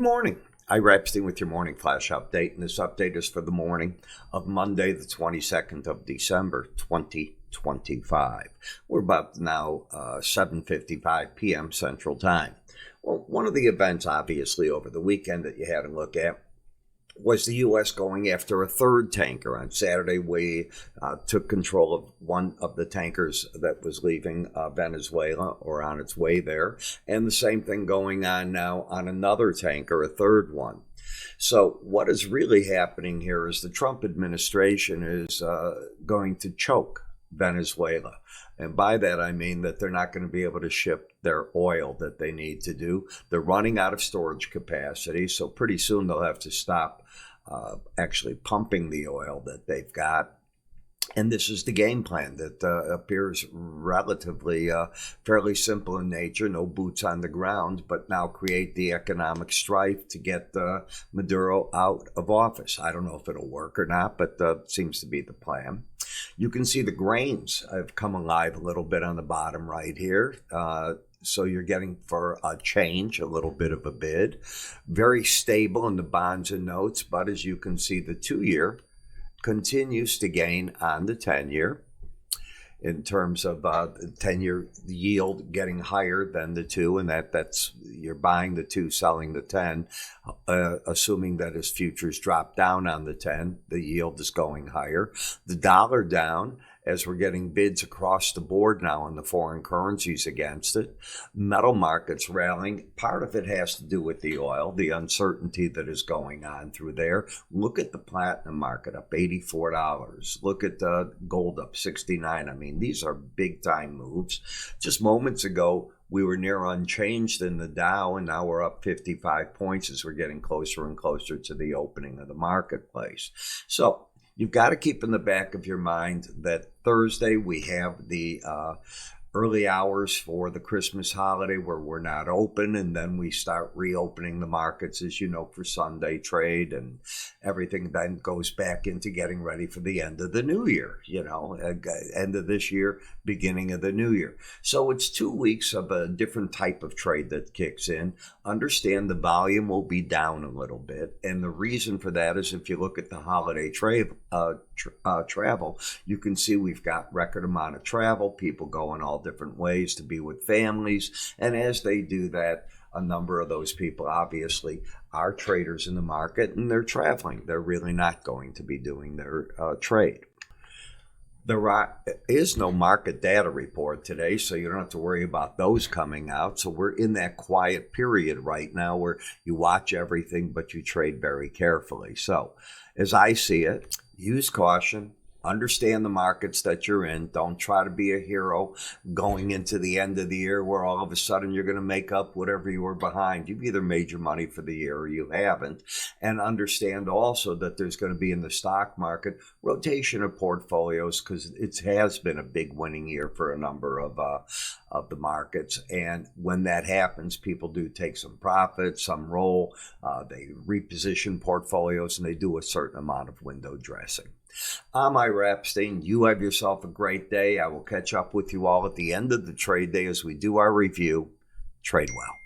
morning. Ira Epstein with your morning flash update, and this update is for the morning of Monday, the 22nd of December, 2025. We're about now 7:55 p.m. Central Time. Well, one of the events, obviously, over the weekend that you had to look at was the U.S. going after a third tanker. On Saturday, we took control of one of the tankers that was leaving Venezuela or on its way there. And the same thing going on now on another tanker, a third one. So what is really happening here is the Trump administration is going to choke Venezuela. And by that, I mean that they're not going to be able to ship their oil that they need to do. They're running out of storage capacity, so pretty soon they'll have to stop actually pumping the oil that they've got. And this is the game plan that appears relatively fairly simple in nature, no boots on the ground, but now create the economic strife to get Maduro out of office. I don't know if it'll work or not, but it seems to be the plan. You can see the grains have come alive a little bit on the bottom right here. So you're getting for a change, a little bit of a bid. Very stable in the bonds and notes, but as you can see, the 2-year continues to gain on the 10-year in terms of the 10-year yield getting higher than the 2, and that's you're buying the 2, selling the 10, assuming that as futures drop down on the 10, the yield is going higher. The dollar down as we're getting bids across the board now in the foreign currencies against it. Metal markets rallying. Part of it has to do with the oil, the uncertainty that is going on through there. Look at the platinum market up $84. Look at the gold up 69. I mean, these are big time moves. Just moments ago, we were near unchanged in the Dow, and now we're up 55 points as we're getting closer and closer to the opening of the marketplace. So you've got to keep in the back of your mind that Thursday we have the early hours for the Christmas holiday where we're not open, and then we start reopening the markets, as you know, for Sunday trade, and everything then goes back into getting ready for the end of the new year, end of this year, beginning of the new year. So it's 2 weeks of a different type of trade that kicks in. Understand the volume will be down a little bit, and the reason for that is if you look at the holiday travel, you can see we've got record amount of travel, people going all different ways to be with families, and as they do that, a number of those people obviously are traders in the market, and they're traveling. They're really not going to be doing their trade. There is no market data report today, so you don't have to worry about those coming out. So we're in that quiet period right now where you watch everything, but you trade very carefully. So as I see it, use caution. Understand the markets that you're in. Don't try to be a hero going into the end of the year where all of a sudden you're going to make up whatever you were behind. You've either made your money for the year or you haven't. And understand also that there's going to be in the stock market rotation of portfolios because it has been a big winning year for a number of the markets. And when that happens, people do take some profit, some roll, they reposition portfolios, and they do a certain amount of window dressing. I'm Ira Epstein. You have yourself a great day. I will catch up with you all at the end of the trade day as we do our review. Trade well.